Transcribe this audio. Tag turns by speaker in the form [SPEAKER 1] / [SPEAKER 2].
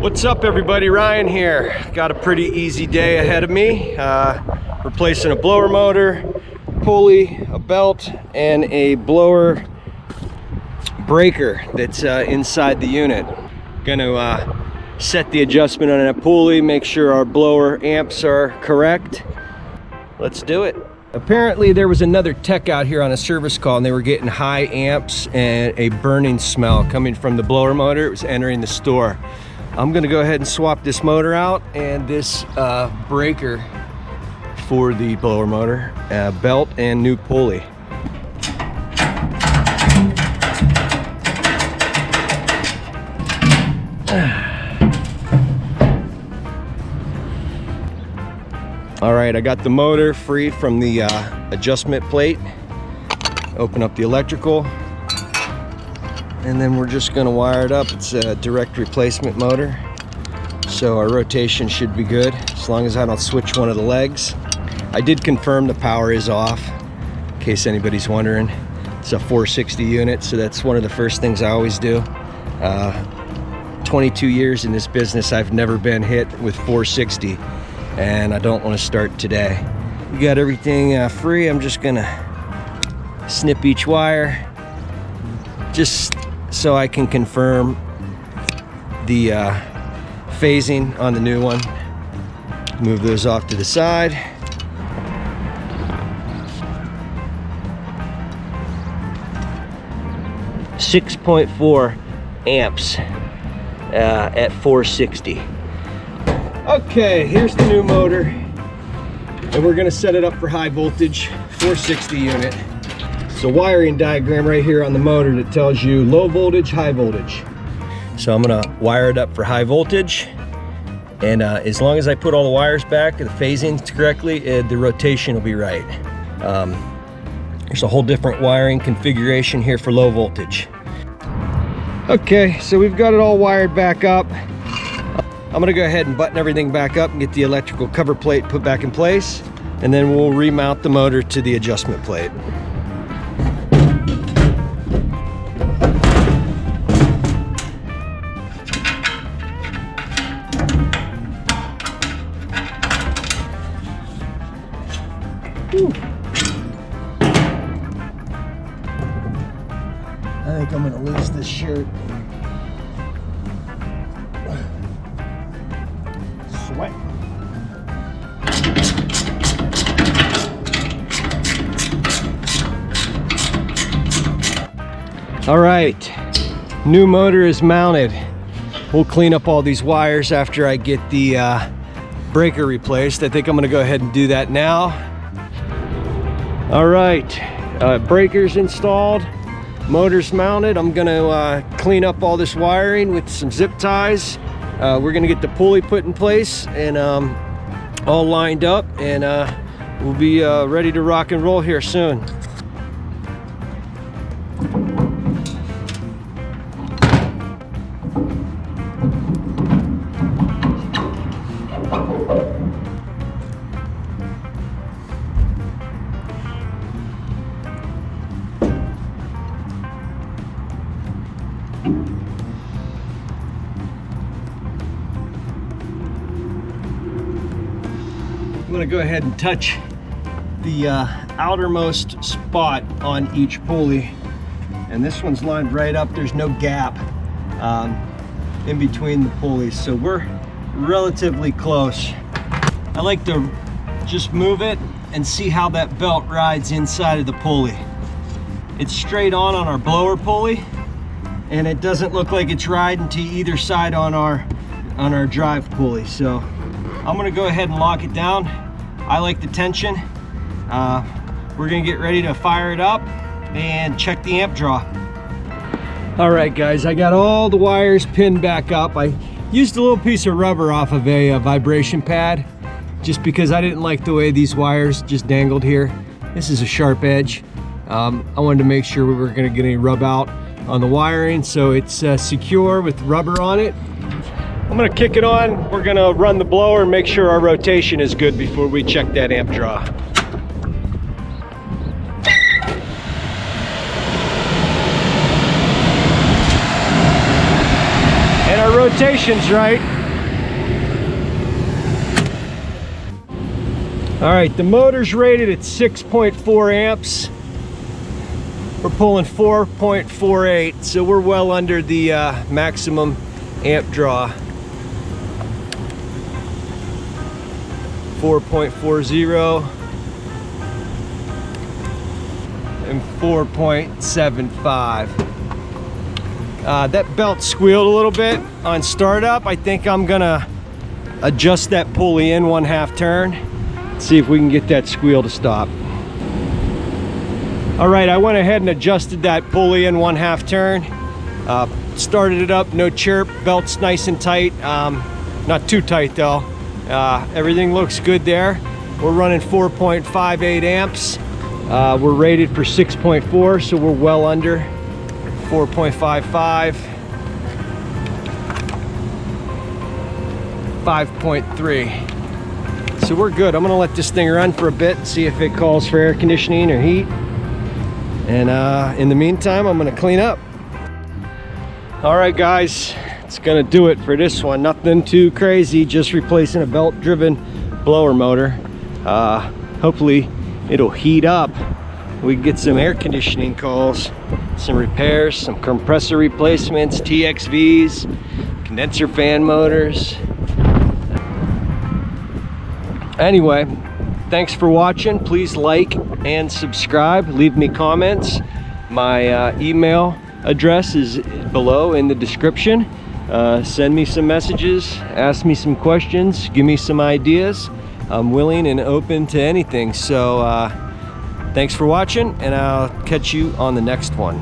[SPEAKER 1] What's up everybody, Ryan here. Got a pretty easy day ahead of me. Replacing a blower motor, pulley, a belt, and a blower breaker that's inside the unit. Gonna set the adjustment on that pulley, make sure our blower amps are correct. Let's do it. Apparently there was another tech out here on a service call and they were getting high amps and a burning smell coming from the blower motor. It was entering the store. I'm gonna go ahead and swap this motor out and this breaker for the blower motor, belt and new pulley. All right, I got the motor free from the adjustment plate. Open up the electrical. And then we're just gonna wire it up. It's a direct replacement motor. So our rotation should be good, as long as I don't switch one of the legs. I did confirm the power is off, in case anybody's wondering. It's a 460 unit, so that's one of the first things I always do. 22 years in this business, I've never been hit with 460, and I don't wanna start today. We got everything free. I'm just gonna snip each wire, just so I can confirm the phasing on the new one. Move those off to the side. .4 amps at 460. Okay, here's the new motor, and we're gonna set it up for high voltage, 460 unit. It's a wiring diagram right here on the motor that tells you low voltage, high voltage. So I'm gonna wire it up for high voltage, and as long as I put all the wires back, the phasing correctly, the rotation will be right. There's a whole different wiring configuration here for low voltage. Okay, so we've got it all wired back up. I'm gonna go ahead and button everything back up and get the electrical cover plate put back in place, and then we'll remount the motor to the adjustment plate. I think I'm gonna lose this shirt. Sweat. All right, new motor is mounted. We'll clean up all these wires after I get the breaker replaced. I think I'm gonna go ahead and do that now. All right, breakers installed. Motor's mounted. I'm gonna clean up all this wiring with some zip ties. We're gonna get the pulley put in place and all lined up, and we'll be ready to rock and roll here soon. I'm gonna go ahead and touch the outermost spot on each pulley, and this one's lined right up. There's no gap in between the pulleys, so we're relatively close. I like to just move it and see how that belt rides inside of the pulley. It's straight on our blower pulley, and it doesn't look like it's riding to either side on our drive pulley. So I'm gonna go ahead and lock it down. I like the tension. We're gonna get ready to fire it up and check the amp draw. All right guys, I got all the wires pinned back up. I used a little piece of rubber off of a vibration pad, just because I didn't like the way these wires just dangled here. This is a sharp edge. I wanted to make sure we weren't gonna get any rub out on the wiring, so it's secure with rubber on it. I'm gonna kick it on. We're gonna run the blower and make sure our rotation is good before we check that amp draw. And our rotation's right. All right, the motor's rated at 6.4 amps. We're pulling 4.48, so we're well under the maximum amp draw. 4.40 and 4.75. That belt squealed a little bit on startup. I think I'm gonna adjust that pulley in 1/2 turn. See if we can get that squeal to stop. All right, I went ahead and adjusted that pulley in 1/2 turn. Started it up, no chirp, belt's nice and tight. Not too tight though. Everything looks good there. We're running 4.58 amps. We're rated for 6.4, so we're well under 4.55. 5.3. So we're good. I'm gonna let this thing run for a bit and see if it calls for air conditioning or heat. And in the meantime, I'm gonna clean up. All right, guys, it's gonna do it for this one. Nothing too crazy, just replacing a belt-driven blower motor. Hopefully it'll heat up. We can get some air conditioning calls, some repairs, some compressor replacements, TXVs, condenser fan motors. Anyway, thanks for watching. Please like and subscribe. Leave me comments. My email address is below in the description. Send me some messages, ask me some questions, give me some ideas. I'm willing and open to anything. So thanks for watching, and I'll catch you on the next one.